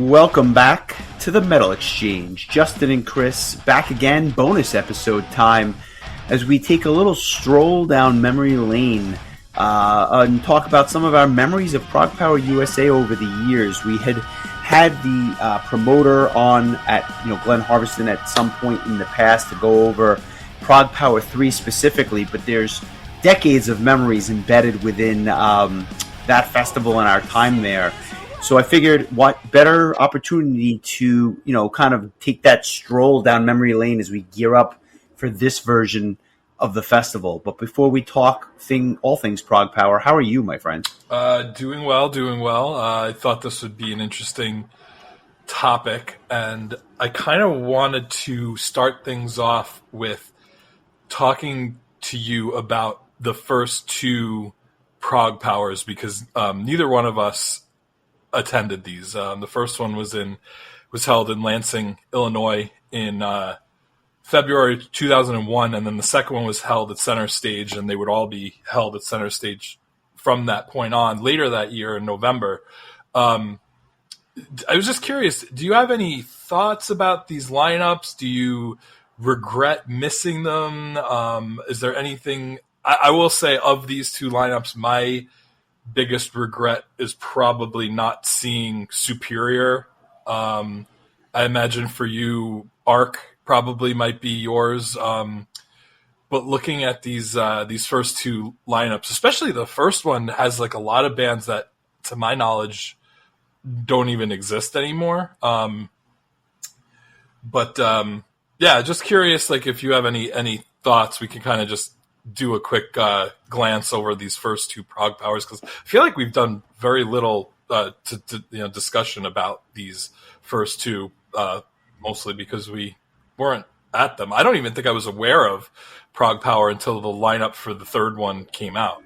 Welcome back to the Metal Exchange. Justin and Chris back again, bonus episode time, as we take a little stroll down memory lane and talk about some of our memories of ProgPower USA over the years. We had the promoter on at Glenn Harveston at some point in the past to go over ProgPower 3 specifically, but there's decades of memories embedded within that festival and our time there. So I figured what better opportunity to, kind of take that stroll down memory lane as we gear up for this version of the festival. But before we talk all things ProgPower, how are you, my friend? Doing well. I thought this would be an interesting topic, and I kind of wanted to start things off with talking to you about the first two ProgPowers, because neither one of us attended these. The first one was held in Lansing, Illinois in February 2001, and then the second one was held at Center Stage, and they would all be held at Center Stage from that point on later that year in November. I was just curious, do you have any thoughts about these lineups? Do you regret missing them? Is there anything... I will say, of these two lineups, my biggest regret is probably not seeing Superior. I imagine for you, Arc probably might be yours. But looking at these first two lineups, especially the first one, has like a lot of bands that, to my knowledge, don't even exist anymore. Yeah, just curious, like if you have any thoughts, we can kind of just do a quick glance over these first two ProgPowers, because I feel like we've done very little discussion about these first two, mostly because we weren't at them. I don't even think I was aware of ProgPower until the lineup for the third one came out.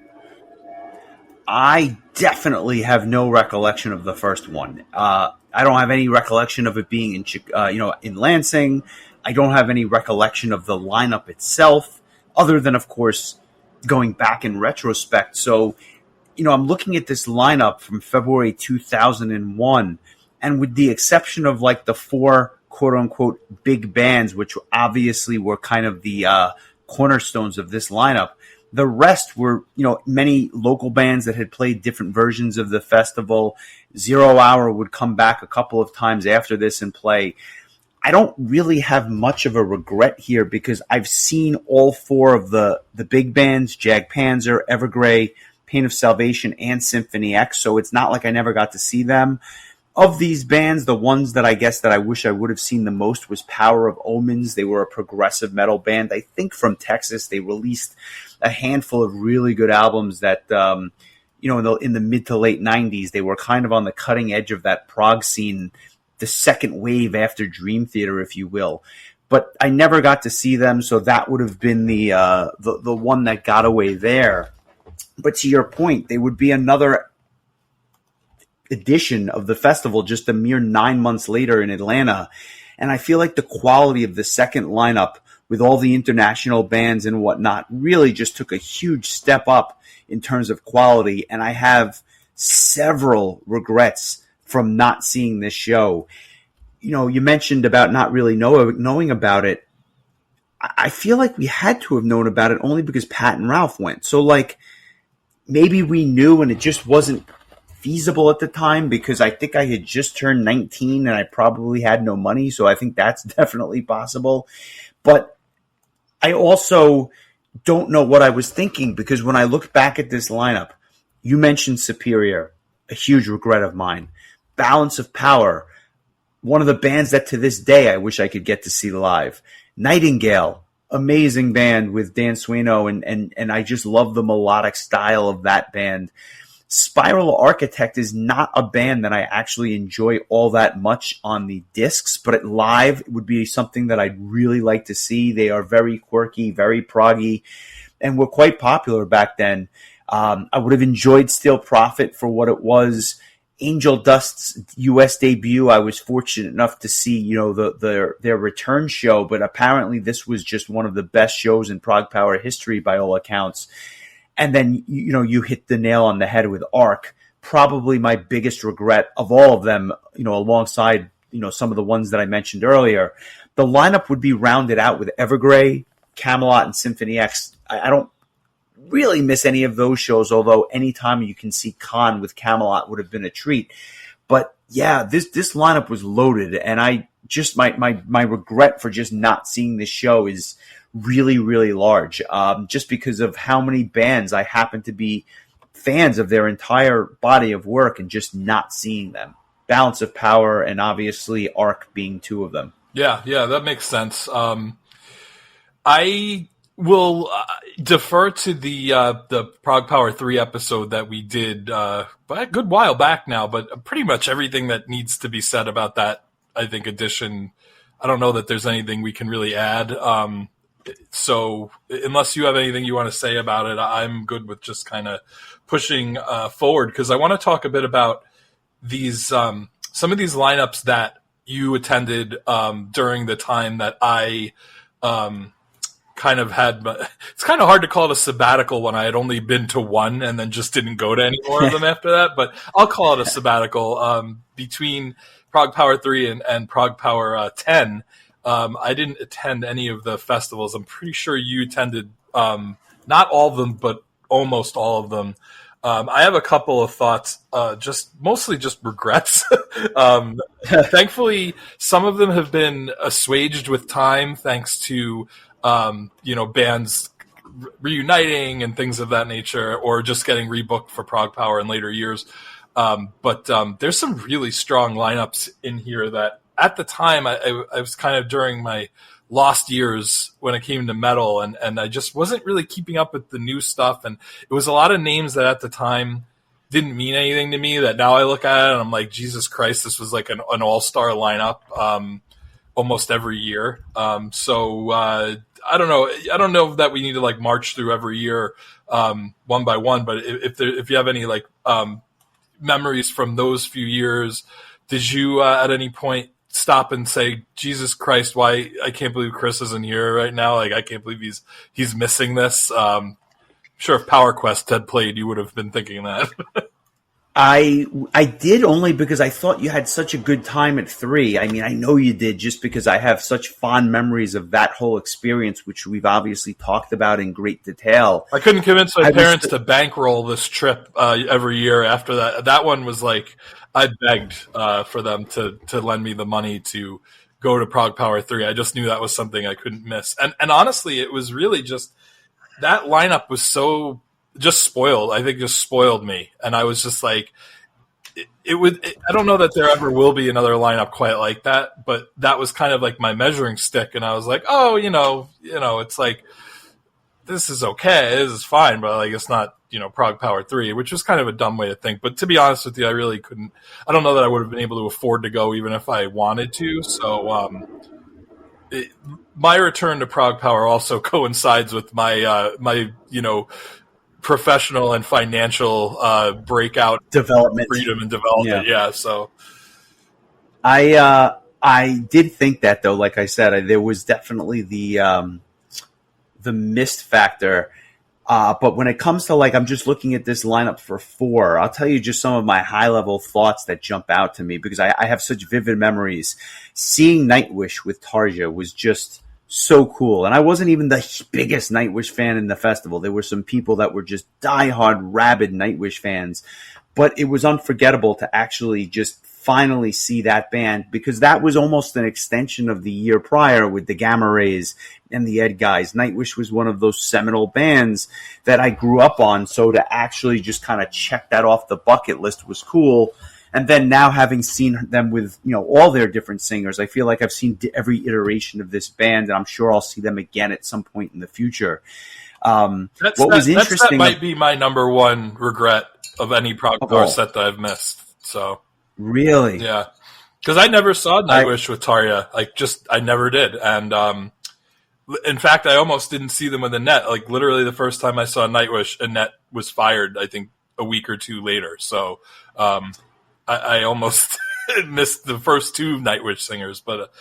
I definitely have no recollection of the first one. I don't have any recollection of it being in Lansing. I don't have any recollection of the lineup itself, other than, of course, going back in retrospect. So, I'm looking at this lineup from February 2001, and with the exception of like the four quote-unquote big bands, which obviously were kind of the cornerstones of this lineup, the rest were, many local bands that had played different versions of the festival. 0 Hour would come back a couple of times after this and play. I don't really have much of a regret here, because I've seen all four of the big bands, Jag Panzer, Evergrey, Pain of Salvation, and Symphony X, so it's not like I never got to see them. Of these bands, the ones that I guess that I wish I would have seen the most was Power of Omens. They were a progressive metal band, I think from Texas. They released a handful of really good albums that, in the mid to late 90s, they were kind of on the cutting edge of that prog scene, the second wave after Dream Theater, if you will. But I never got to see them, so that would have been the one that got away there. But to your point, they would be another edition of the festival just a mere 9 months later in Atlanta. And I feel like the quality of the second lineup, with all the international bands and whatnot, really just took a huge step up in terms of quality. And I have several regrets from not seeing this show. You mentioned about not really knowing about it. I feel like we had to have known about it only because Pat and Ralph went. So, like, maybe we knew and it just wasn't feasible at the time, because I think I had just turned 19 and I probably had no money. So I think that's definitely possible. But I also don't know what I was thinking, because when I look back at this lineup, you mentioned Superior, a huge regret of mine. Balance of Power, one of the bands that to this day I wish I could get to see live. Nightingale, amazing band with Dan Sueno, and I just love the melodic style of that band. Spiral Architect is not a band that I actually enjoy all that much on the discs, but at live it would be something that I'd really like to see. They are very quirky, very proggy, and were quite popular back then. I would have enjoyed Steel Prophet for what it was. Angel Dust's U.S. debut, I was fortunate enough to see, their return show, but apparently this was just one of the best shows in ProgPower history by all accounts. And then, you hit the nail on the head with Arc. probably my biggest regret of all of them, alongside, some of the ones that I mentioned earlier. The lineup would be rounded out with Evergrey, Camelot, and Symphony X. I don't really miss any of those shows, although anytime you can see Khan with Camelot would have been a treat. But yeah, this lineup was loaded, and I just my regret for just not seeing this show is really, really large, just because of how many bands I happen to be fans of their entire body of work and just not seeing them. Balance of Power and obviously Arc being two of them. Yeah, that makes sense. I will defer to the ProgPower 3 episode that we did a good while back now, but pretty much everything that needs to be said about that, I think, edition, I don't know that there's anything we can really add. So unless you have anything you want to say about it, I'm good with just kind of pushing forward, because I want to talk a bit about these some of these lineups that you attended during the time that I kind of had. It's kind of hard to call it a sabbatical when I had only been to one and then just didn't go to any more of them after that, but I'll call it a sabbatical. Between ProgPower 3 and ProgPower 10, I didn't attend any of the festivals. I'm pretty sure you attended not all of them, but almost all of them. I have a couple of thoughts, mostly just regrets. Thankfully, some of them have been assuaged with time, thanks to bands reuniting and things of that nature, or just getting rebooked for ProgPower in later years. But there's some really strong lineups in here that at the time I was kind of during my lost years when it came to metal, and I just wasn't really keeping up with the new stuff. And it was a lot of names that at the time didn't mean anything to me that now I look at it and I'm like, Jesus Christ, this was like an all-star lineup almost every year. So I don't know. I don't know that we need to like march through every year one by one, but if you have any like memories from those few years, did you at any point stop and say, Jesus Christ, why I can't believe Chris isn't here right now? Like, I can't believe he's missing this. Sure, if Power Quest had played, you would have been thinking that. I did, only because I thought you had such a good time at 3. I mean, I know you did, just because I have such fond memories of that whole experience, which we've obviously talked about in great detail. I couldn't convince my parents to bankroll this trip every year after that. That one was like, I begged for them to lend me the money to go to ProgPower 3. I just knew that was something I couldn't miss. And honestly, it was really just, that lineup was so just spoiled. I think just spoiled me. And I was just like, I don't know that there ever will be another lineup quite like that, but that was kind of like my measuring stick. And I was like, oh, it's like, this is okay. This is fine, but like, it's not, ProgPower 3, which was kind of a dumb way to think. But to be honest with you, I really couldn't, I don't know that I would have been able to afford to go even if I wanted to. So, my return to ProgPower also coincides with my, professional and financial breakout, development, freedom and development. Yeah. So I did think that, though. Like I said, there was definitely the missed factor. But when it comes to, like, I'm just looking at this lineup for 4, I'll tell you just some of my high level thoughts that jump out to me, because I have such vivid memories. Seeing Nightwish with Tarja was just so cool. And I wasn't even the biggest Nightwish fan in the festival. There were some people that were just diehard, rabid Nightwish fans. But it was unforgettable to actually just finally see that band, because that was almost an extension of the year prior with the Gamma Rays and the Ed Guys. Nightwish was one of those seminal bands that I grew up on, so to actually just kind of check that off the bucket list was cool. And then now, having seen them with, all their different singers, I feel like I've seen every iteration of this band, and I'm sure I'll see them again at some point in the future. That might be my number one regret of any ProgPower set that I've missed. So really, yeah, because I never saw Nightwish with Tarja. I never did. And in fact, I almost didn't see them with Annette. Like, literally, the first time I saw Nightwish, Annette was fired, I think, a week or two later. So I almost missed the first 2 Nightwish singers. But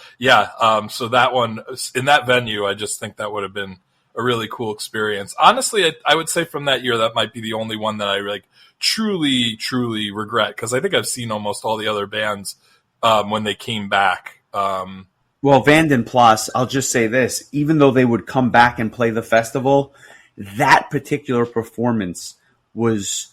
so that one, in that venue, I just think that would have been a really cool experience. Honestly, I would say from that year, that might be the only one that I like truly regret, because I think I've seen almost all the other bands when they came back. Well, Vanden Plas, I'll just say this, even though they would come back and play the festival, that particular performance was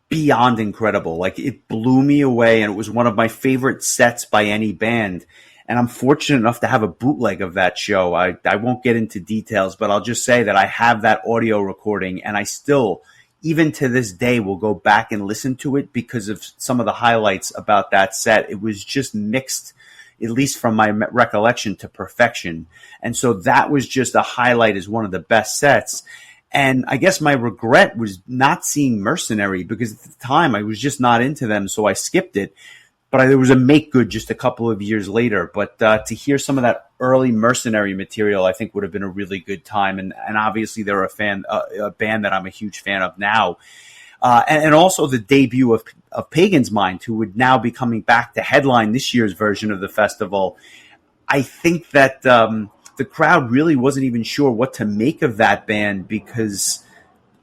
beyond incredible. Like, it blew me away, and it was one of my favorite sets by any band. And I'm fortunate enough to have a bootleg of that show. I won't get into details, but I'll just say that I have that audio recording, and I still, even to this day, will go back and listen to it because of some of the highlights about that set. It was just mixed, at least from my recollection, to perfection. And so that was just a highlight as one of the best sets. And I guess my regret was not seeing Mercenary, because at the time I was just not into them, so I skipped it. But there was a make good just a couple of years later. But to hear some of that early Mercenary material, I think would have been a really good time. And obviously they're a band that I'm a huge fan of now. And also the debut of Pagan's Mind, who would now be coming back to headline this year's version of the festival. I think that the crowd really wasn't even sure what to make of that band, because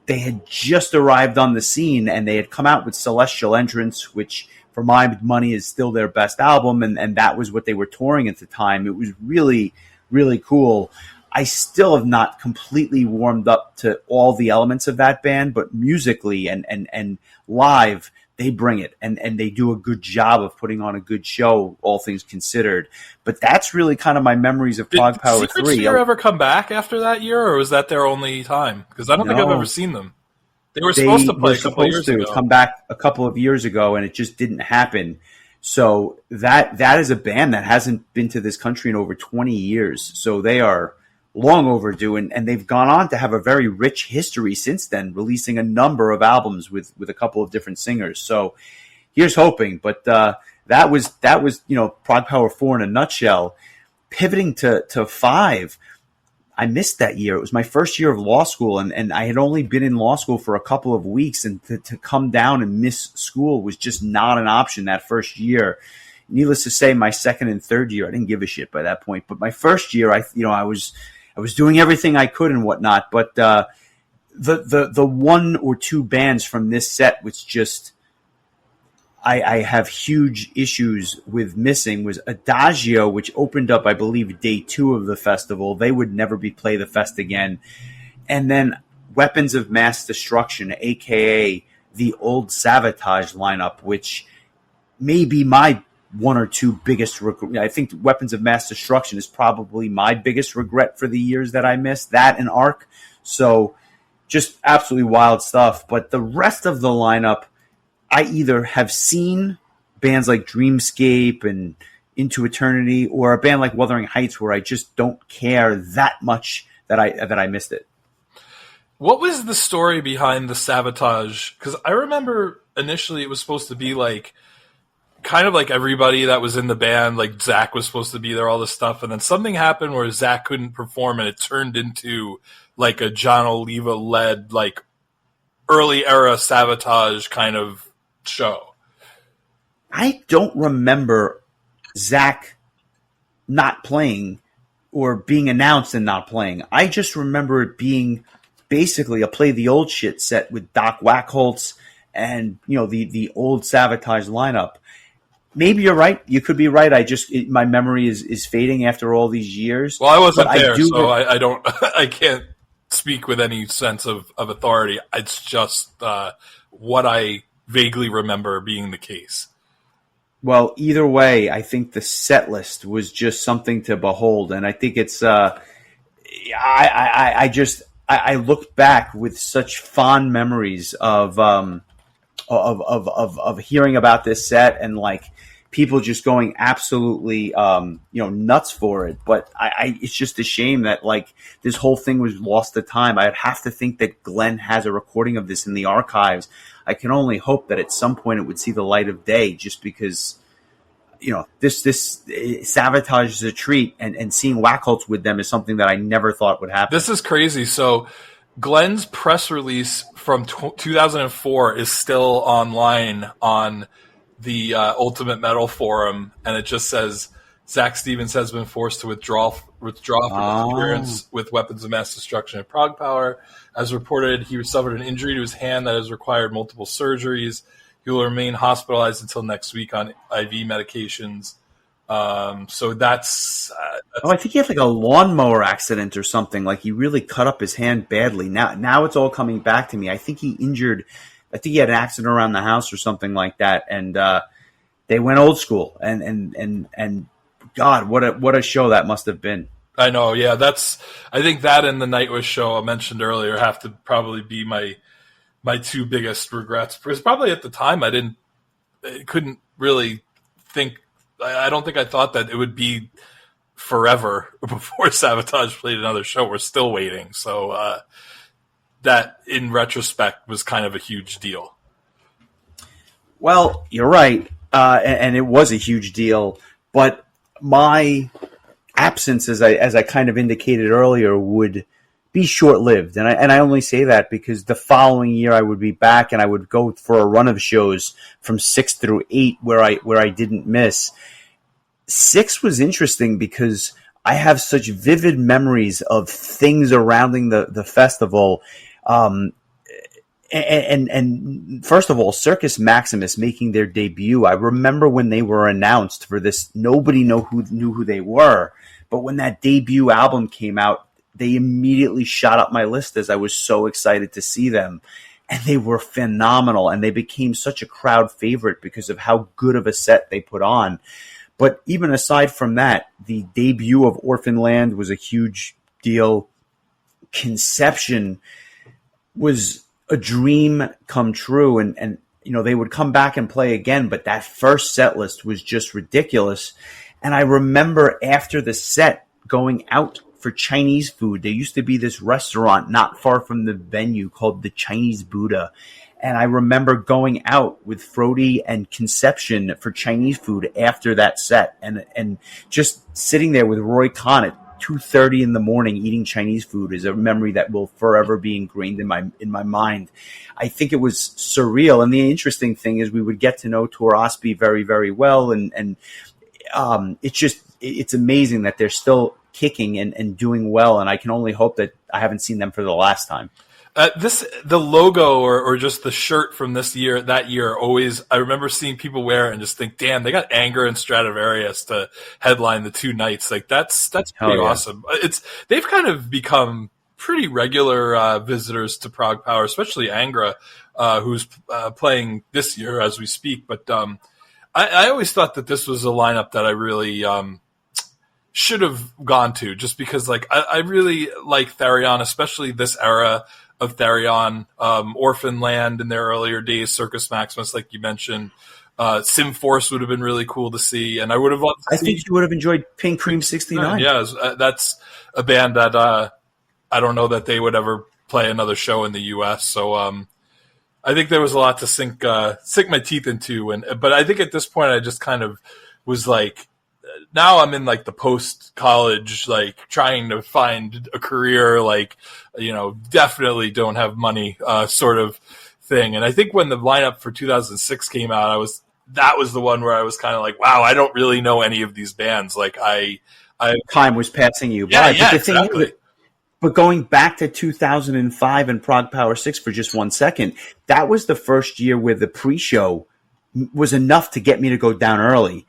they had just arrived on the scene and they had come out with Celestial Entrance, which for my money is still their best album, and that was what they were touring at the time. It was really, really cool. I still have not completely warmed up to all the elements of that band, but musically and live, they bring it, and they do a good job of putting on a good show, all things considered. But that's really kind of my memories of ProgPower 3. Did Sphere ever come back after that year, or was that their only time? Because I don't think I've ever seen them. They were supposed to play a couple of years ago. Come back a couple of years ago, and it just didn't happen. So that is a band that hasn't been to this country in over 20 years. So they are long overdue, and they've gone on to have a very rich history since then, releasing a number of albums with a couple of different singers. So here's hoping. But that was ProgPower 4 in a nutshell. Pivoting to 5. I missed that year. It was my first year of law school, and I had only been in law school for a couple of weeks, and to come down and miss school was just not an option that first year. Needless to say, my second and third year, I didn't give a shit by that point. But my first year, I was doing everything I could and whatnot. But the one or two bands from this set was just I have huge issues with missing was Adagio, which opened up, I believe, day 2 of the festival. They would never be play the fest again. And then Weapons of Mass Destruction, a.k.a. the old Sabotage lineup, which may be my one or two biggest regret. I think Weapons of Mass Destruction is probably my biggest regret for the years that I missed, that and Arc. So just absolutely wild stuff. But the rest of the lineup, I either have seen bands like Dreamscape and Into Eternity, or a band like Wuthering Heights, where I just don't care that much that I missed it. What was the story behind the Sabotage? Because I remember initially it was supposed to be like kind of like everybody that was in the band, like Zach was supposed to be there, all this stuff, and then something happened where Zach couldn't perform, and it turned into like a John Oliva led like early era Sabotage kind of show. I don't remember Zach not playing or being announced and not playing. I just remember it being basically a play the old shit set with Doc Wackholtz and the old Sabotage lineup. Maybe you're right. You could be right. My memory is fading after all these years. Well, I wasn't there, so I don't. I can't speak with any sense of authority. It's just what I vaguely remember being the case. Well, either way, I think the set list was just something to behold, and I think it's. I look back with such fond memories of hearing about this set and like people just going absolutely nuts for it. But it's just a shame that like this whole thing was lost to time. I'd have to think that Glenn has a recording of this in the archives. I can only hope that at some point it would see the light of day, just because this Sabotage is a treat, and seeing Wackholtz with them is something that I never thought would happen. This is crazy. So Glenn's press release from 2004 is still online on the Ultimate Metal forum, and it just says Zach Stevens has been forced to withdraw from interference with weapons of mass destruction at ProgPower. As reported, he suffered an injury to his hand that has required multiple surgeries. He will remain hospitalized until next week on IV medications. So that's I think he had like a lawnmower accident or something. Like he really cut up his hand badly. Now it's all coming back to me. I think he had an accident around the house or something like that. And, they went old school and God, what a show that must have been. I know. Yeah. I think that and the Nightwish show I mentioned earlier have to probably be my two biggest regrets, because probably at the time I couldn't really think. I don't think I thought that it would be forever before Sabotage played another show. We're still waiting. So that, in retrospect, was kind of a huge deal. Well, you're right. And it was a huge deal. But my absence, as I kind of indicated earlier, would be short-lived. And I only say that because the following year I would be back and I would go for a run of shows from 6 through 8 where I didn't miss. 6 was interesting because I have such vivid memories of things surrounding the festival. And first of all, Circus Maximus making their debut. I remember when they were announced for this, nobody knew who they were. But when that debut album came out, they immediately shot up my list as I was so excited to see them. And they were phenomenal. And they became such a crowd favorite because of how good of a set they put on. But even aside from that, the debut of Orphan Land was a huge deal. Conception was a dream come true. And they would come back and play again. But that first set list was just ridiculous. And I remember after the set going out for Chinese food. There used to be this restaurant not far from the venue called the Chinese Buddha. And I remember going out with Frody and Conception for Chinese food after that set and just sitting there with Roy Khan at 2:30 in the morning eating Chinese food is a memory that will forever be ingrained in my mind. I think it was surreal. And the interesting thing is we would get to know Tor Osby very, very well. And it's amazing that they're still kicking and doing well. And I can only hope that I haven't seen them for the last time. The logo or just the shirt from that year, always, I remember seeing people wear it and just think, damn, they got Anger and Stradivarius to headline the two nights. Like that's pretty awesome. They've kind of become pretty regular visitors to ProgPower, especially Angra, who's playing this year as we speak. But I always thought that this was a lineup that I really should have gone to, just because I really like Therion, especially this era of Therion, Orphan Land in their earlier days, Circus Maximus, like you mentioned. Sim Force would have been really cool to see, and I would have loved to see. I think you would have enjoyed Pink Cream 69. Yeah, that's a band that I don't know that they would ever play another show in the U.S., so I think there was a lot to sink my teeth into. But I think at this point I just kind of was like, now I'm in the post-college, trying to find a career, definitely don't have money sort of thing. And I think when the lineup for 2006 came out, that was the one where I was kind of like, wow, I don't really know any of these bands. Time was passing you by. Yeah, exactly. But going back to 2005 and ProgPower 6 for just 1 second, that was the first year where the pre-show was enough to get me to go down early.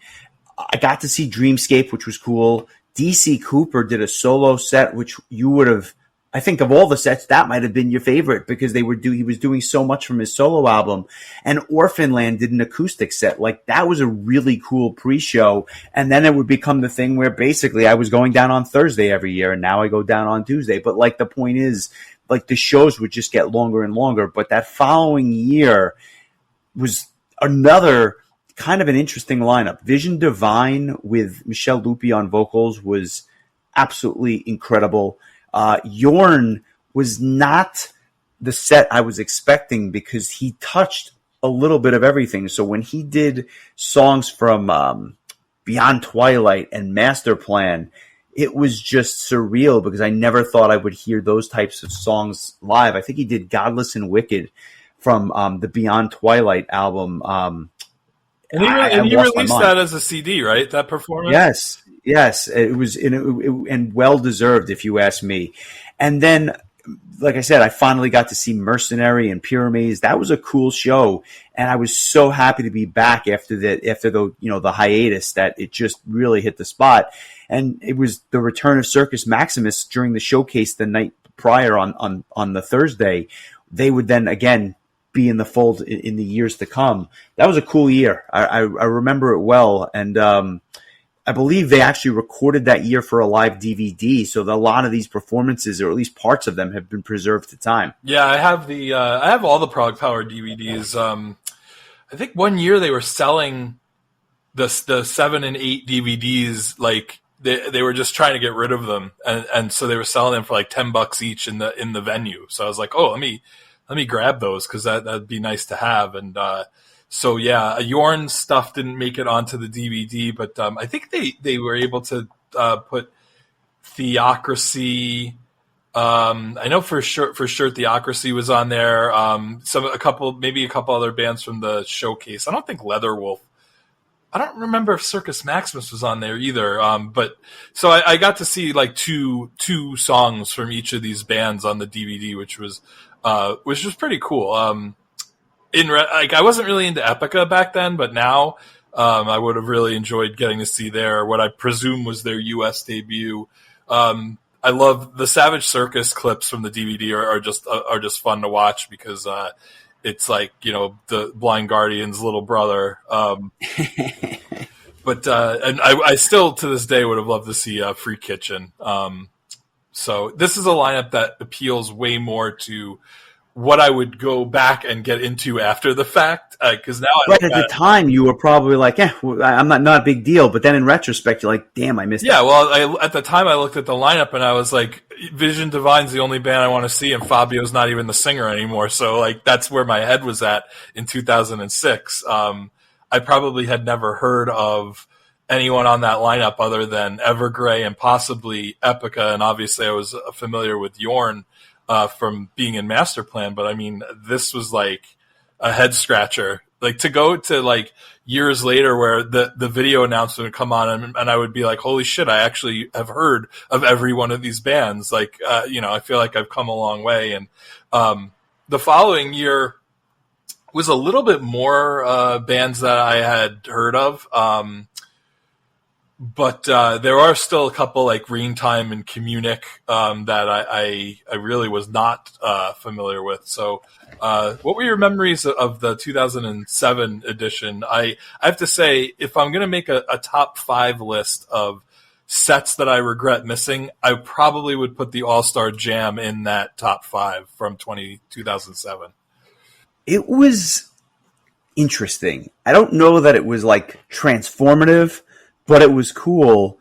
I got to see Dreamscape, which was cool. DC Cooper did a solo set, which you would have, I think of all the sets, that might have been your favorite because he was doing so much from his solo album. And Orphan Land did an acoustic set. That was a really cool pre-show. And then it would become the thing where basically I was going down on Thursday every year, and now I go down on Tuesday. But the point is, the shows would just get longer and longer. But that following year was another kind of an interesting lineup. Vision Divine with Michel Lupi on vocals was absolutely incredible. Yorn was not the set I was expecting because he touched a little bit of everything. So when he did songs from Beyond Twilight and Master Plan, it was just surreal because I never thought I would hear those types of songs live. I think he did Godless and Wicked from the Beyond Twilight album. And he released that as a CD, right? That performance? Yes. Yes, it was and well deserved, if you ask me. And then, like I said, I finally got to see Mercenary and Pyramids. That was a cool show, and I was so happy to be back after the hiatus that it just really hit the spot. And it was the return of Circus Maximus during the showcase the night prior on the Thursday. They would then again be in the fold in the years to come. That was a cool year. I remember it well, and I believe they actually recorded that year for a live DVD, so a lot of these performances, or at least parts of them, have been preserved to time. Yeah, I have I have all the ProgPower DVDs. I think one year they were selling the 7 and 8 DVDs, like they were just trying to get rid of them, and so they were selling them for like $10 each in the venue. So I was like, oh, let me grab those because that'd be nice to have. And so yeah, Yorn stuff didn't make it onto the DVD, but I think they were able to put Theocracy. I know for sure Theocracy was on there. A couple other bands from the showcase. I don't think Leatherwolf. I don't remember if Circus Maximus was on there either. But so I got to see like two songs from each of these bands on the DVD, which was pretty cool. I wasn't really into Epica back then, but now I would have really enjoyed getting to see what I presume was their U.S. debut. I love the Savage Circus clips from the DVD are just fun to watch because it's like, the Blind Guardian's little brother. But and I still to this day would have loved to see Free Kitchen. So this is a lineup that appeals way more to what I would go back and get into after the fact, because now right at the time you were probably like, I'm not a big deal, but then in retrospect you're like, damn, I missed. Yeah, well, at the time I looked at the lineup and I was like, Vision Divine's the only band I want to see, and Fabio's not even the singer anymore. So like that's where my head was at in 2006. I probably had never heard of anyone on that lineup other than Evergrey and possibly Epica, and obviously I was familiar with Yorn from being in Masterplan, but I mean, this was like a head scratcher. Like to go to like years later where the video announcement would come on and I would be like, holy shit, I actually have heard of every one of these bands. Like, I feel like I've come a long way. And the following year was a little bit more bands that I had heard of. But there are still a couple like Reentime and Communic that I really was not familiar with. So what were your memories of the 2007 edition? I have to say, if I'm going to make a top 5 list of sets that I regret missing, I probably would put the All-Star Jam in that top 5 from 2007. It was interesting. I don't know that it was like transformative, but it was cool.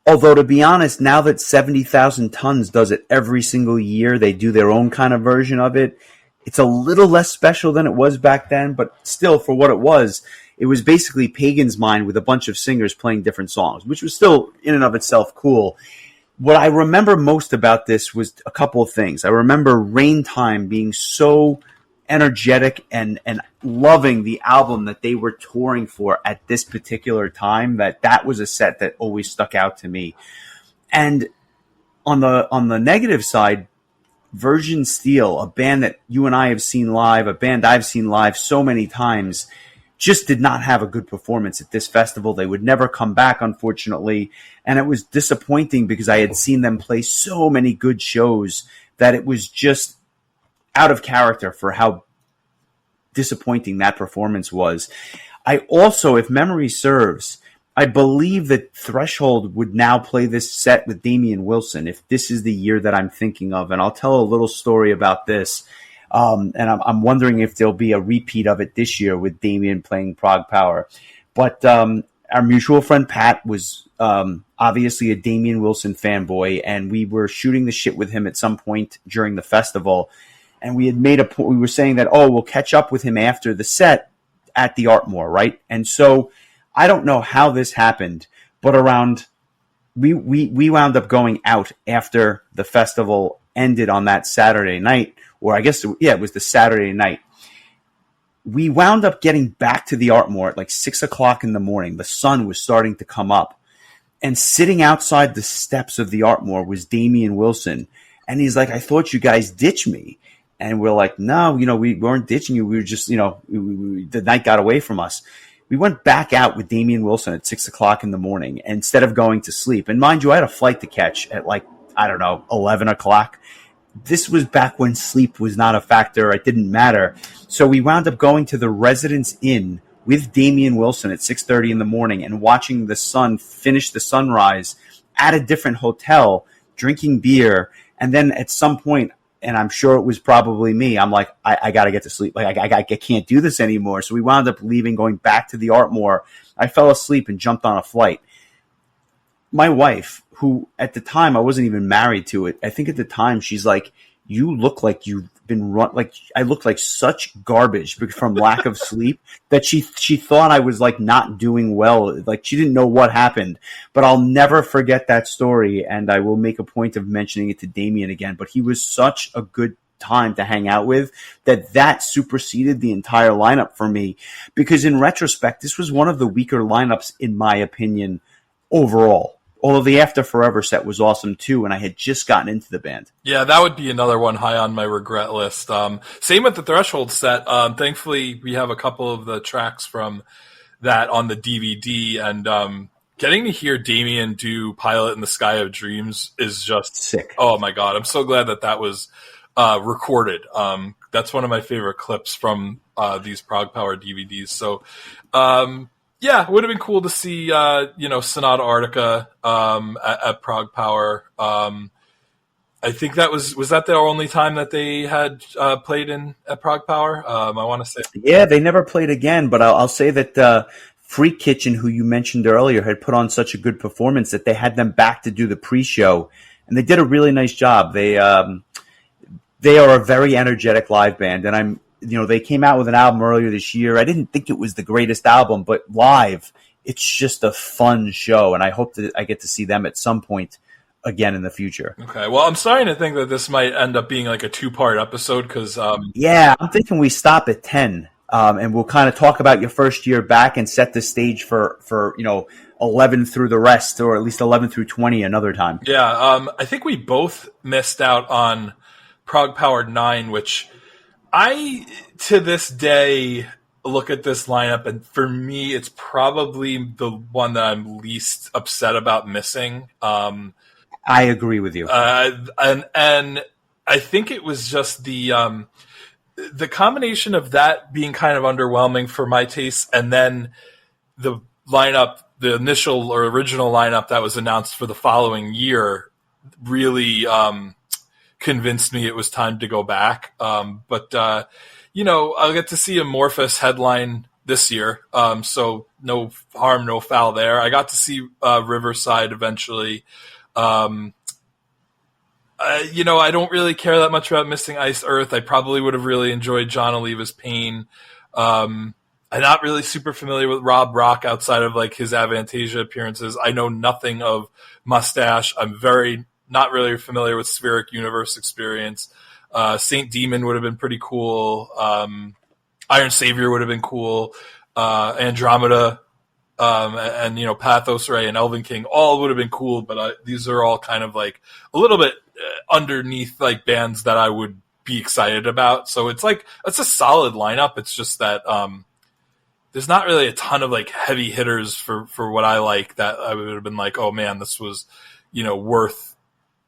Although, to be honest, now that 70,000 Tons does it every single year, they do their own kind of version of it. It's a little less special than it was back then, but still, for what it was basically Pagan's Mind with a bunch of singers playing different songs, which was still in and of itself cool. What I remember most about this was a couple of things. I remember Rain Time being so energetic and loving the album that they were touring for at this particular time, that was a set that always stuck out to me. And on the negative side, Virgin Steel, a band that you and I have seen live, a band I've seen live so many times, just did not have a good performance at this festival. They would never come back, unfortunately. And it was disappointing because I had seen them play so many good shows that it was just out of character for how disappointing that performance was. I also, if memory serves, I believe that Threshold would now play this set with Damian Wilson, if this is the year that I'm thinking of. And I'll tell a little story about this. And I'm wondering if there'll be a repeat of it this year with Damian playing ProgPower. But our mutual friend Pat was obviously a Damian Wilson fanboy, and we were shooting the shit with him at some point during the festival. And we had made a point, we were saying that, we'll catch up with him after the set at the Artmore, right? And so I don't know how this happened, but we wound up going out after the festival ended on that Saturday night, or I guess, it was the Saturday night. We wound up getting back to the Artmore at like 6 o'clock in the morning. The sun was starting to come up. And sitting outside the steps of the Artmore was Damian Wilson. And he's like, I thought you guys ditched me. And we're like, no, we weren't ditching you. We were just, the night got away from us. We went back out with Damian Wilson at 6 o'clock in the morning instead of going to sleep. And mind you, I had a flight to catch at 11 o'clock. This was back when sleep was not a factor. It didn't matter. So we wound up going to the Residence Inn with Damian Wilson at 6:30 in the morning and watching the sun finish the sunrise at a different hotel, drinking beer. And then at some point, and I'm sure it was probably me, I'm like, I got to get to sleep. Like, I can't do this anymore. So we wound up leaving, going back to the Artmore. I fell asleep and jumped on a flight. My wife, who at the time I wasn't even married to it, I think at the time she's like, you look like you've been I looked like such garbage from lack of sleep that she thought I was like not doing well. Like she didn't know what happened, but I'll never forget that story. And I will make a point of mentioning it to Damien again, but he was such a good time to hang out with that superseded the entire lineup for me, because in retrospect, this was one of the weaker lineups in my opinion overall. Although the After Forever set was awesome too, and I had just gotten into the band. Yeah, that would be another one high on my regret list. Same with the Threshold set. Thankfully, we have a couple of the tracks from that on the DVD, and getting to hear Damien do Pilot in the Sky of Dreams is just sick. Oh my God, I'm so glad that was recorded. That's one of my favorite clips from these ProgPower DVDs. So, yeah, it would have been cool to see, Sonata Arctica at ProgPower. I think that was that the only time that they had played at ProgPower? I want to say. Yeah, they never played again, but I'll say that Freak Kitchen, who you mentioned earlier, had put on such a good performance that they had them back to do the pre-show, and they did a really nice job. They are a very energetic live band, and they came out with an album earlier this year. I didn't think it was the greatest album, but live, it's just a fun show, and I hope that I get to see them at some point again in the future. Okay, well, I'm starting to think that this might end up being like a 2-part episode, because... Yeah, I'm thinking we stop at 10, and we'll kind of talk about your first year back and set the stage for 11 through the rest, or at least 11 through 20 another time. Yeah, I think we both missed out on ProgPower 9, which... I, to this day, look at this lineup, and for me, it's probably the one that I'm least upset about missing. I agree with you. And I think it was just the combination of that being kind of underwhelming for my taste, and then the lineup, the initial or original lineup that was announced for the following year, really convinced me it was time to go back. But I'll get to see Amorphous headline this year. So no harm, no foul there. I got to see Riverside eventually. I don't really care that much about missing Ice Earth. I probably would have really enjoyed John Oliva's Pain. I'm not really super familiar with Rob Rock outside of like his Avantasia appearances. I know nothing of Mustache. I'm not really familiar with Spheric Universe Experience. Saint Demon would have been pretty cool. Iron Savior would have been cool. Andromeda, and Pathos Ray and Elven King all would have been cool, but these are all kind of like a little bit underneath like bands that I would be excited about. So it's a solid lineup. It's just that there's not really a ton of like heavy hitters for what I like that I would have been like, oh man, this was worth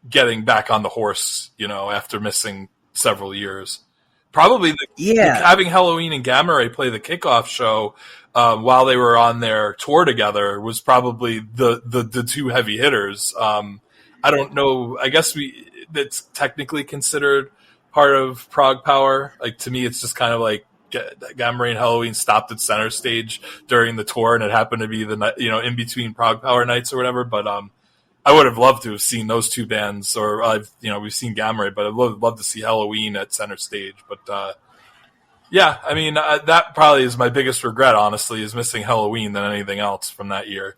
getting back on the horse, after missing several years. Probably having Halloween and Gamma Ray play the kickoff show while they were on their tour together was probably the two heavy hitters. I don't know. I guess that's technically considered part of ProgPower. Like to me, it's just kind of like Gamma Ray and Halloween stopped at center stage during the tour, and it happened to be the night, in between ProgPower nights or whatever. But I would have loved to have seen those two bands, or we've seen Gamma Ray, but I'd love to see Halloween at center stage. But yeah, I mean that probably is my biggest regret, honestly, is missing Halloween than anything else from that year.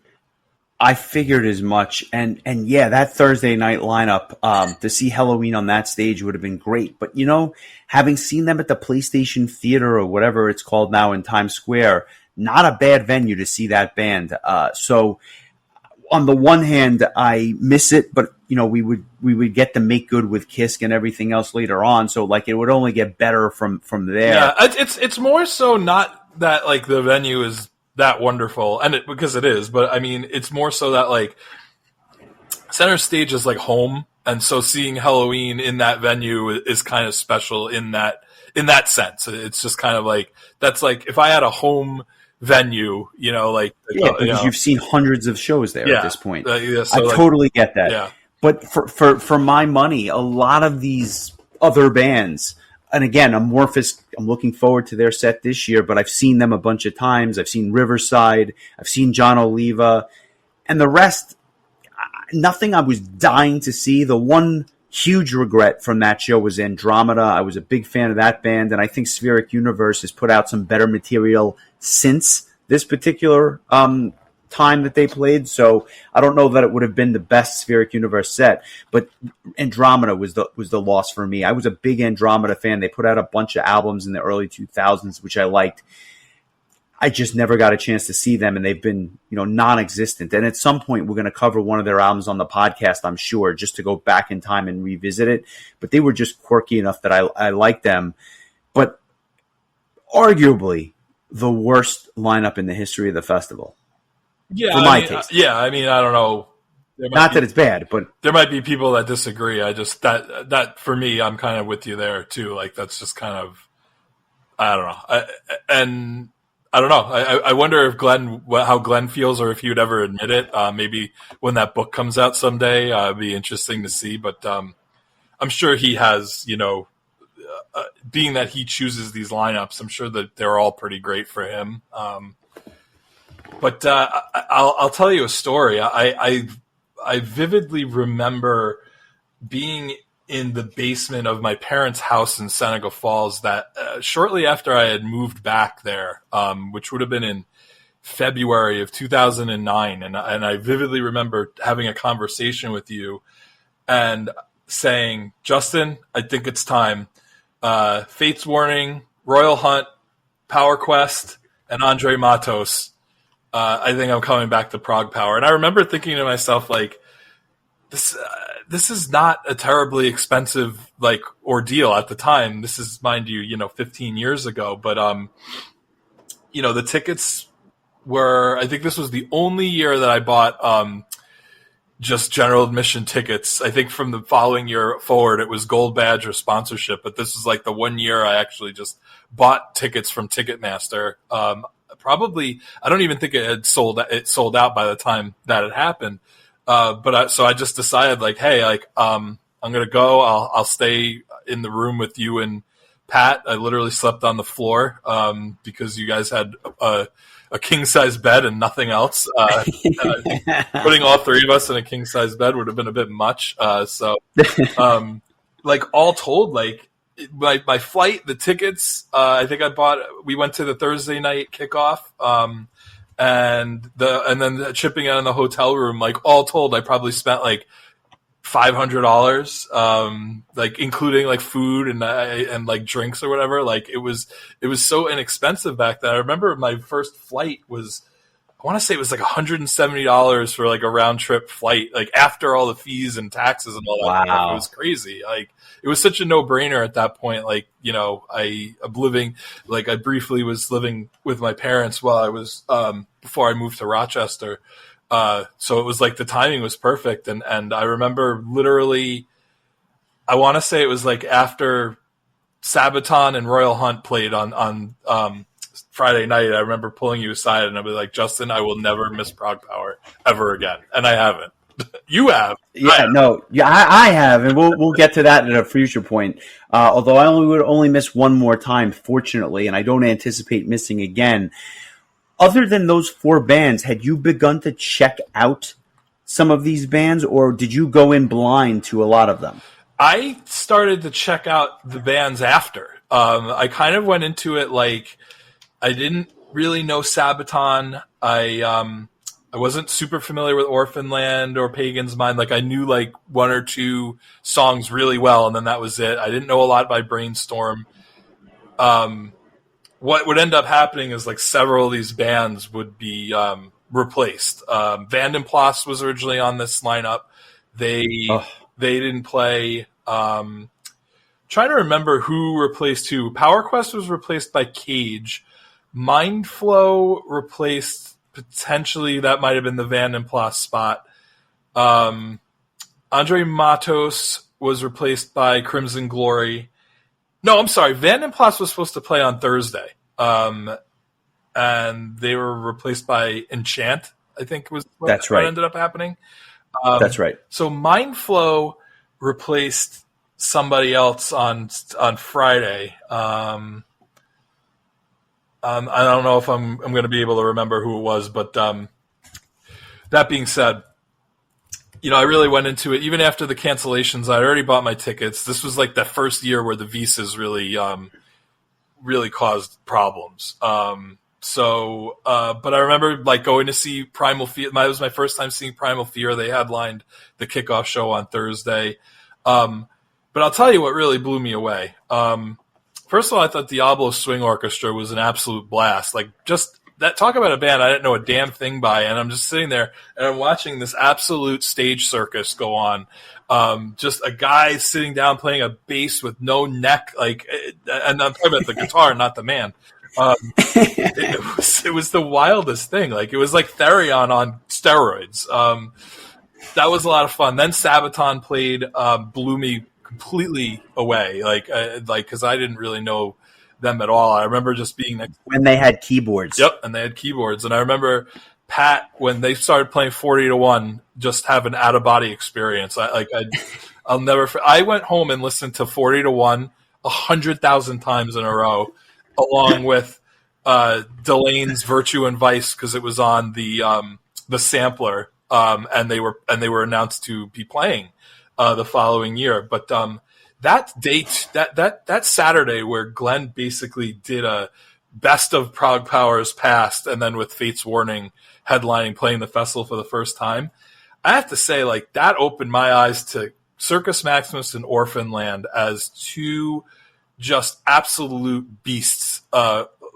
I figured as much, and yeah, that Thursday night lineup, to see Halloween on that stage would have been great. But having seen them at the PlayStation Theater or whatever it's called now in Times Square, not a bad venue to see that band. So on the one hand, I miss it, but we would get to make good with Kisk and everything else later on. So like it would only get better from there. Yeah, it's more so not that like the venue is that wonderful, and because it is, but I mean it's more so that like center stage is like home, and so seeing Halloween in that venue is kind of special in that sense. It's just kind of like that's like if I had a home venue, because you've seen hundreds of shows there at this point. So I totally get that. Yeah. But for my money, a lot of these other bands, and again, Amorphous, I'm looking forward to their set this year, but I've seen them a bunch of times. I've seen Riverside, I've seen John Oliva, and the rest, nothing I was dying to see. The one huge regret from that show was Andromeda. I was a big fan of that band, and I think Spheric Universe has put out some better material since this particular time that they played. So I don't know that it would have been the best Spheric Universe set, but Andromeda was the loss for me. I was a big Andromeda fan. They put out a bunch of albums in the early 2000s, which I liked. I just never got a chance to see them, and they've been, non-existent. And at some point, we're going to cover one of their albums on the podcast, I'm sure, just to go back in time and revisit it. But they were just quirky enough that I liked them. But arguably the worst lineup in the history of the festival. Yeah, for my taste. Yeah, I mean, I don't know. Not that it's bad, but there might be people that disagree. I just that for me, I'm kind of with you there too. Like that's just kind of, I don't know. I don't know. I wonder if how Glenn feels, or if he would ever admit it. Maybe when that book comes out someday, it'd be interesting to see. But I'm sure he has, being that he chooses these lineups, I'm sure that they're all pretty great for him. But I'll tell you a story. I vividly remember being in the basement of my parents' house in Senegal Falls that shortly after I had moved back there, which would have been in February of 2009. And I vividly remember having a conversation with you and saying, Justin, I think it's time. Fates Warning, Royal Hunt, Power Quest, and Andre Matos. I think I'm coming back to ProgPower. And I remember thinking to myself, like, this is not a terribly expensive like ordeal at the time. This is, mind you, 15 years ago. But the tickets were, I think this was the only year that I bought just general admission tickets. I think from the following year forward, it was gold badge or sponsorship. But this is like the one year I actually just bought tickets from Ticketmaster. Probably, I don't even think it sold out by the time that it happened. So I just decided, like, hey, like, I'm gonna go. I'll stay in the room with you and Pat. I literally slept on the floor because you guys had a king size bed and nothing else. Putting all three of us in a king size bed would have been a bit much. Like all told, like my flight, the tickets, I think we went to the Thursday night kickoff. And then the chipping in the hotel room, like all told, I probably spent like $500, like including like food and like drinks or whatever. Like it was so inexpensive back then. I remember my first flight was, I want to say it was like $170 for like a round trip flight, like after all the fees and taxes and all that. Wow. It was crazy. Like it was such a no brainer at that point. Like, I briefly was living with my parents while I was, before I moved to Rochester. So it was like the timing was perfect. And I remember literally, I want to say it was like after Sabaton and Royal Hunt played on Friday night, I remember pulling you aside and I'd be like, Justin, I will never miss ProgPower ever again. And I haven't. You have. I have, and we'll get to that at a future point. Although I would only miss one more time, fortunately, and I don't anticipate missing again. Other than those four bands, had you begun to check out some of these bands, or did you go in blind to a lot of them? I started to check out the bands after. I kind of went into it like I didn't really know Sabaton. I wasn't super familiar with Orphanland or Pagan's Mind. Like I knew like one or two songs really well, and then that was it. I didn't know a lot by Brainstorm. What would end up happening is like several of these bands would be replaced. Vandenplas was originally on this lineup. They didn't play. Trying to remember who replaced who. Power Quest was replaced by Cage. Mindflow replaced, potentially, that might have been the Vandenplas spot. Andre Matos was replaced by Crimson Glory. No, I'm sorry. Vandenplas was supposed to play on Thursday. And they were replaced by Enchant, I think was what ended up happening. That's right. So Mindflow replaced somebody else on Friday. I don't know if I'm going to be able to remember who it was, but that being said, I really went into it. Even after the cancellations, I'd already bought my tickets. This was like the first year where the visas really caused problems. But I remember like going to see Primal Fear. It was my first time seeing Primal Fear. They headlined the kickoff show on Thursday. But I'll tell you what really blew me away. First of all, I thought Diablo Swing Orchestra was an absolute blast. Like, just that, talk about a band I didn't know a damn thing by, and I'm just sitting there and I'm watching this absolute stage circus go on. Just a guy sitting down playing a bass with no neck, and I'm talking about the guitar, not the man. It was the wildest thing. Like, it was like Therion on steroids. That was a lot of fun. Then Sabaton played, blew me completely away. Because I didn't really know them at all. I remember just being next when they had keyboards. Yep, and they had keyboards. And I remember Pat, when they started playing 40-1, just have an out of body experience. I'll never. I went home and listened to 40-1 100,000 times in a row, along with Delane's Virtue and Vice, because it was on the sampler, and they were announced to be playing the following year. But that date, that Saturday, where Glenn basically did a best of ProgPower's past, and then with Fate's Warning headlining, playing the festival for the first time, I have to say, like, that opened my eyes to Circus Maximus and Orphan Land as two just absolute beasts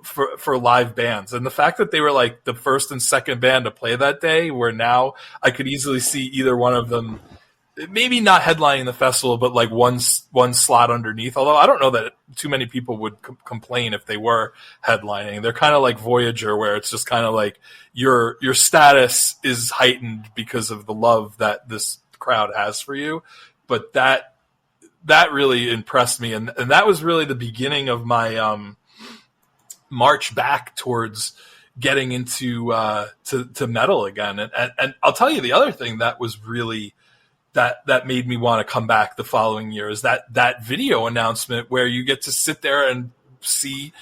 for live bands. And the fact that they were like the first and second band to play that day, where now I could easily see either one of them, maybe not headlining the festival, but like one slot underneath. Although I don't know that too many people would complain if they were headlining. They're kind of like Voyager, where it's just kind of like your status is heightened because of the love that this crowd has for you. But that really impressed me, and that was really the beginning of my march back towards getting into to metal again. And I'll tell you the other thing that was really that made me want to come back the following year is that video announcement where you get to sit there and see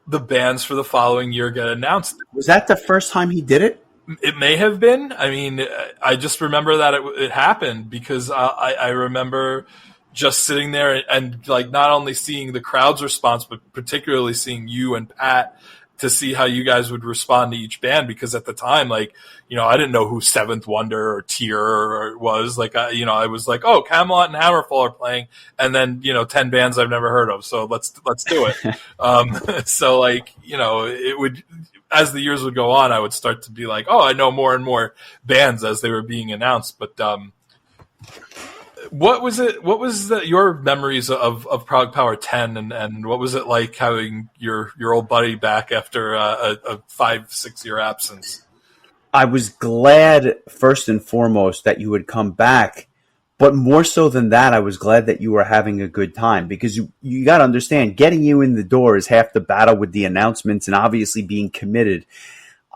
the bands for the following year get announced. Was that the first time he did it? It may have been. I mean, I just remember that it happened because I remember just sitting there and like not only seeing the crowd's response, but particularly seeing you and Pat to see how you guys would respond to each band. Because at the time, like, I didn't know who Seventh Wonder or Tear was. Like, I was like, oh, Camelot and Hammerfall are playing, and then 10 bands I've never heard of. So let's do it. So like, it would, as the years would go on, I would start to be like, oh, I know more and more bands as they were being announced. But what was your memories of ProgPower 10, and what was it like having your old buddy back after a 5-6 year absence? I was glad, first and foremost, that you would come back, but more so than that, I was glad that you were having a good time, because you got to understand, getting you in the door is half the battle with the announcements and obviously being committed.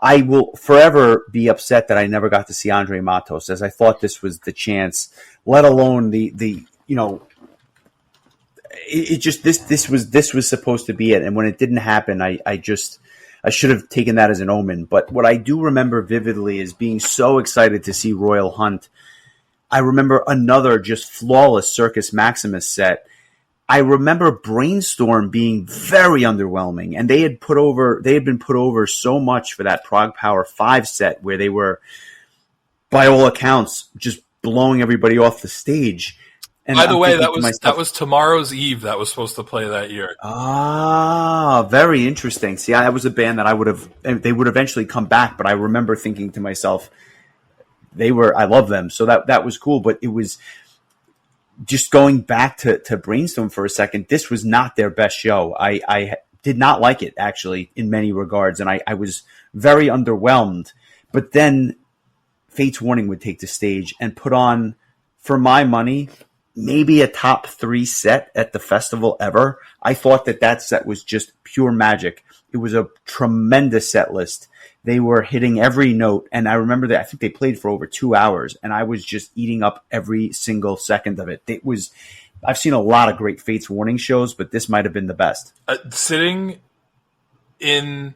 I will forever be upset that I never got to see Andre Matos, as I thought this was the chance, let alone this was supposed to be it. And when it didn't happen, I should have taken that as an omen. But what I do remember vividly is being so excited to see Royal Hunt. I remember another just flawless Circus Maximus set. I remember Brainstorm being very underwhelming, and they had been put over so much for that ProgPower 5 set, where they were, by all accounts, just blowing everybody off the stage. And by the I'm way, thinking that to was myself, Tomorrow's Eve that was supposed to play that year. very interesting. See, that was a band that they would eventually come back, but I remember thinking to myself, I love them. So that was cool, but it was just going back to Brainstorm for a second. This was not their best show. I did not like it, actually, in many regards, and I was very underwhelmed. But then Fates Warning would take the stage and put on, for my money, maybe a top 3 set at the festival ever. I thought that set was just pure magic. It was a tremendous set list. They were hitting every note, and I remember that I think they played for over 2 hours, and I was just eating up every single second of it. I've seen a lot of great Fates Warning shows, but this might have been the best. Sitting in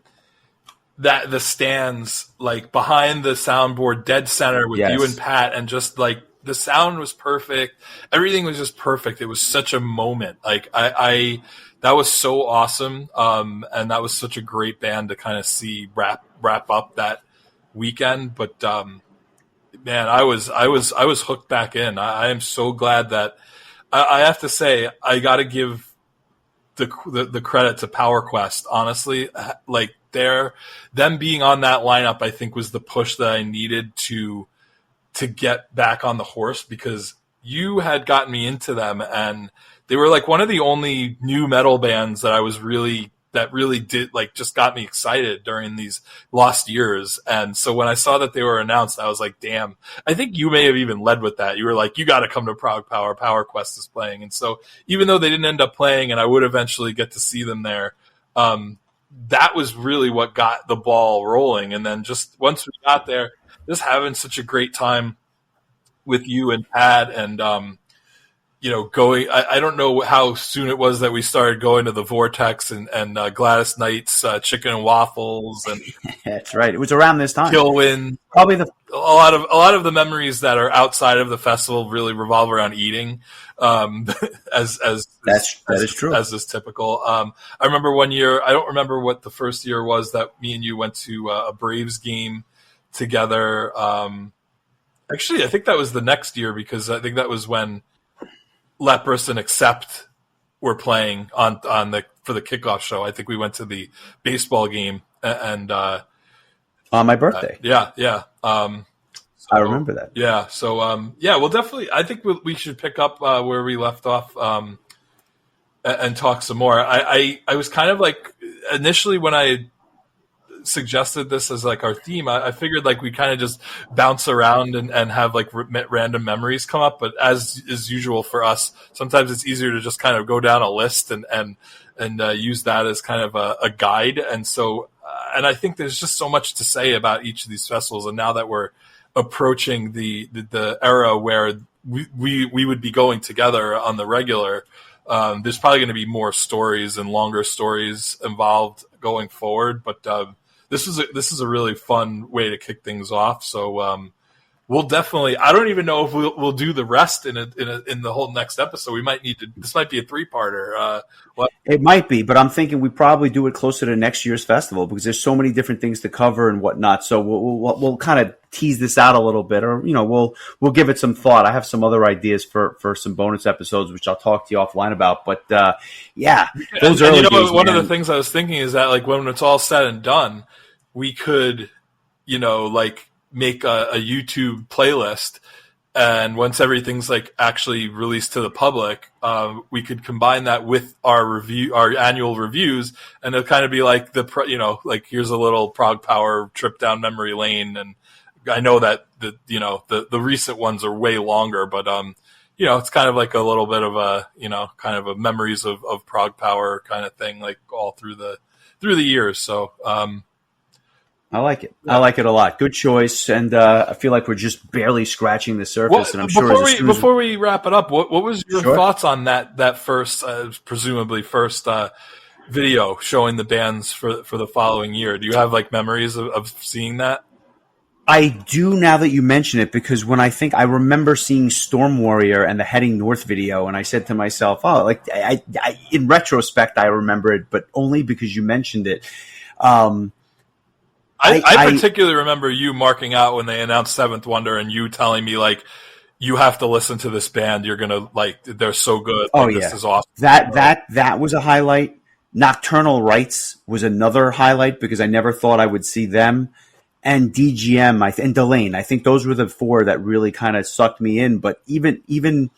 the stands, like behind the soundboard, dead center with you and Pat, and just like the sound was perfect. Everything was just perfect. It was such a moment. Like that was so awesome. And that was such a great band to kind of see wrap up that weekend. But, man, I was hooked back in. I am so glad that I have to say, I got to give the credit to PowerQuest. Honestly, like them being on that lineup, I think was the push that I needed to get back on the horse, because you had gotten me into them, and they were like one of the only new metal bands that really did, like, just got me excited during these lost years. And so when I saw that they were announced, I was like, damn. I think you may have even led with that. You were like, you got to come to ProgPower. PowerQuest is playing. And so even though they didn't end up playing and I would eventually get to see them there, that was really what got the ball rolling. And then just once we got there, just having such a great time with you and Pat, and going. I don't know how soon it was that we started going to the Vortex and Gladys Knight's chicken and waffles, and that's right. It was around this time. Killwind. Probably a lot of the memories that are outside of the festival really revolve around eating. That is true. As is typical. I remember one year. I don't remember what the first year was that me and you went to a Braves game together. Actually, I think that was the next year, because I think that was when Leprous and Accept were playing for the kickoff show. I think we went to the baseball game and on my birthday. Yeah. I remember that. Yeah. So well, definitely. I think we should pick up where we left off and talk some more. I was kind of like, initially when I suggested this as like our theme, I figured like we kind of just bounce around and have like random memories come up, but as is usual for us, sometimes it's easier to just kind of go down a list and use that as kind of a guide. And so and I think there's just so much to say about each of these festivals, and now that we're approaching the era where we would be going together on the regular, there's probably going to be more stories and longer stories involved going forward, but this is a really fun way to kick things off. So we'll definitely. I don't even know if we'll do the rest in the whole next episode. We might need to. This might be a 3-parter. It might be, but I'm thinking we probably do it closer to next year's festival, because there's so many different things to cover and whatnot. So we'll kind of tease this out a little bit, or we'll give it some thought. I have some other ideas for some bonus episodes, which I'll talk to you offline about. But those early days. One of the things I was thinking is that, like, when it's all said and done, we could, like, make a YouTube playlist, and once everything's like actually released to the public, we could combine that with our annual reviews, and it'll kind of be like like, here's a little ProgPower trip down memory lane. And I know that the recent ones are way longer, but it's kind of like a little bit of a kind of a memories of ProgPower kind of thing, like all through the years. So I like it. I like it a lot. Good choice, and I feel like we're just barely scratching the surface. And I'm sure before we wrap it up, what was your thoughts on that first, presumably first video showing the bands for the following year? Do you have like memories of seeing that? I do, now that you mention it, because when I remember seeing Storm Warrior and the Heading North video, and I said to myself, oh, like I in retrospect, I remember it, but only because you mentioned it. I particularly remember you marking out when they announced Seventh Wonder, and you telling me, like, you have to listen to this band. You're gonna like, they're so good. Oh Like, yeah, this is awesome. that was a highlight. Nocturnal Rites was another highlight because I never thought I would see them. And DGM, and Delane. I think those were the four that really kind of sucked me in. But even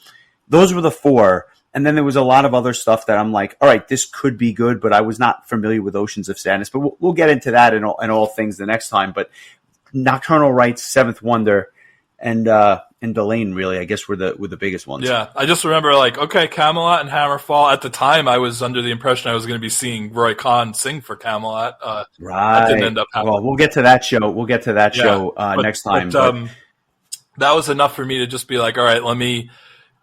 those were the four. And then there was a lot of other stuff that I'm like, all right, this could be good, but I was not familiar with Oceans of Sadness. But we'll get into that and all things the next time. But Nocturnal Rites, Seventh Wonder, and Delane really, I guess, were the biggest ones. Yeah, I just remember like, okay, Camelot and Hammerfall. At the time, I was under the impression I was going to be seeing Roy Khan sing for Camelot. Right. That didn't end up happening. Well, we'll get to that show. We'll get to that show next time. But that was enough for me to just be like, all right, let me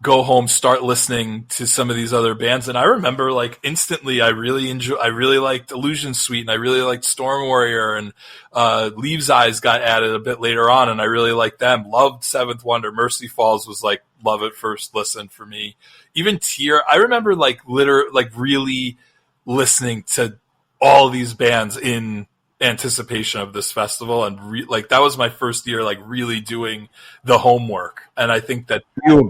go home, start listening to some of these other bands. And I remember like instantly, I really liked Illusion Suite, and I really liked Storm Warrior, and Leaves Eyes got added a bit later on, and I really liked them. Loved Seventh Wonder. Mercy Falls was like love at first listen for me. Even Tear, I remember like really listening to all these bands in anticipation of this festival, and like that was my first year like really doing the homework. And I think that you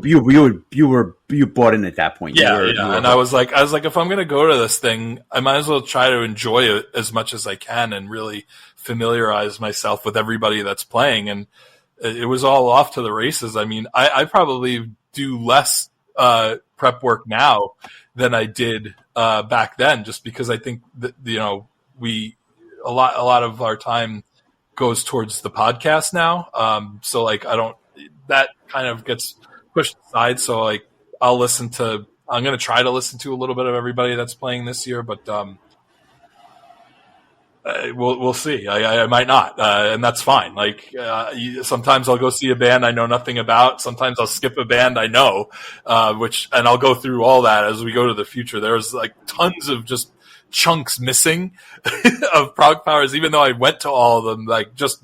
bought in at that point. And I was like if I'm gonna go to this thing, I might as well try to enjoy it as much as I can and really familiarize myself with everybody that's playing. And it was all off to the races. I mean, I probably do less prep work now than I did back then, just because I think that, you know, a lot of our time goes towards the podcast now. So like that kind of gets pushed aside. So like I'm going to try to listen to a little bit of everybody that's playing this year, but we'll see. I might not, and that's fine. Like sometimes I'll go see a band I know nothing about. Sometimes I'll skip a band I know, and I'll go through all that as we go to the future. There's like tons of just chunks missing of ProgPowers, even though I went to all of them. Like just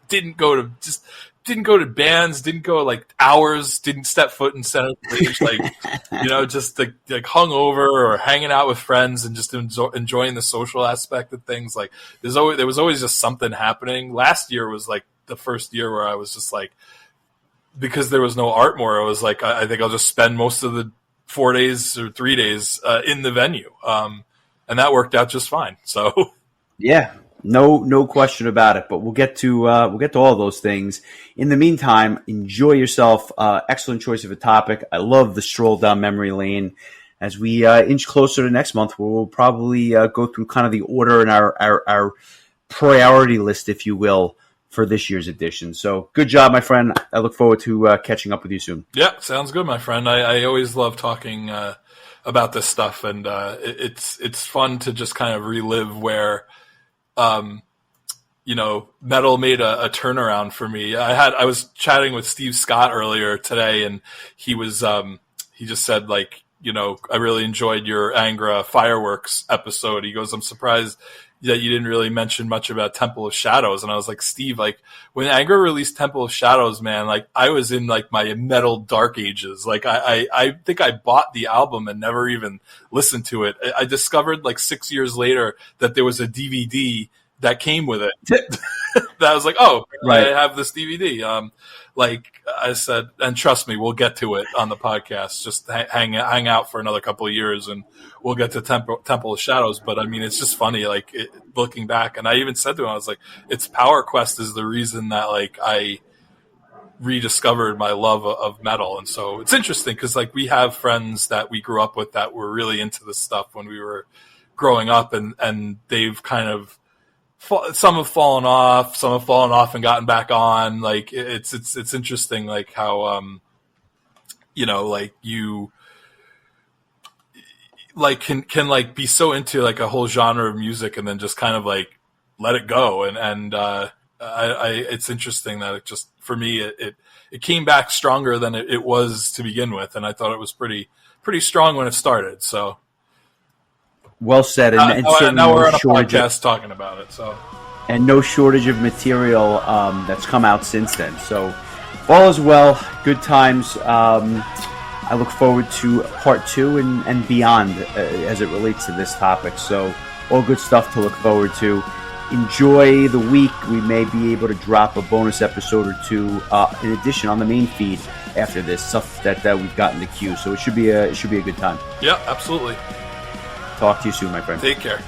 didn't go to bands, didn't go like hours, didn't step foot in center stage, like, you know, just like hungover or hanging out with friends and just enjoying the social aspect of things. Like there was always just something happening. Last year was like the first year where I was just like, because there was no Artmore, I was like, I think I'll just spend most of the 4 days or 3 days in the venue. And that worked out just fine. So yeah, no question about it. But we'll get to all those things. In the meantime, enjoy yourself. Excellent choice of a topic. I love the stroll down memory lane as we inch closer to next month, where we'll probably go through kind of the order in our priority list, if you will, for this year's edition. So good job, my friend. I look forward to catching up with you soon. Yeah, sounds good, my friend. I always love talking about this stuff, and it's fun to just kind of relive where you know, metal made a turnaround for me. I was chatting with Steve Scott earlier today, and he was he just said, like, you know, I really enjoyed your Angra Fireworks episode. He goes, I'm surprised that you didn't really mention much about Temple of Shadows. And I was like, Steve, like when Angra released Temple of Shadows, man, like I was in like my metal dark ages. Like I think I bought the album and never even listened to it. I discovered like 6 years later that there was a DVD that came with it. That I was like, oh, right. I have this DVD. Like I said, and trust me, we'll get to it on the podcast. Just hang out for another couple of years, and we'll get to Temple of Shadows. But I mean, it's just funny, like looking back. And I even said to him, I was like, "It's Power Quest is the reason that like I rediscovered my love of metal." And so it's interesting because like we have friends that we grew up with that were really into this stuff when we were growing up, and they've kind of. Some have fallen off, and gotten back on. Like it's interesting, like how you know, like you like can like be so into like a whole genre of music and then just kind of like let it go. And it's interesting that it just for me it came back stronger than it was to begin with, and I thought it was pretty strong when it started. So. Well said, and now we're on a podcast talking about it. So, and no shortage of material that's come out since then. So, all is well, good times. I look forward to part 2 and beyond as it relates to this topic. So, all good stuff to look forward to. Enjoy the week. We may be able to drop a bonus episode or two in addition on the main feed after this stuff that we've got in the queue. So it should be a good time. Yeah, absolutely. Talk to you soon, my friend. Take care.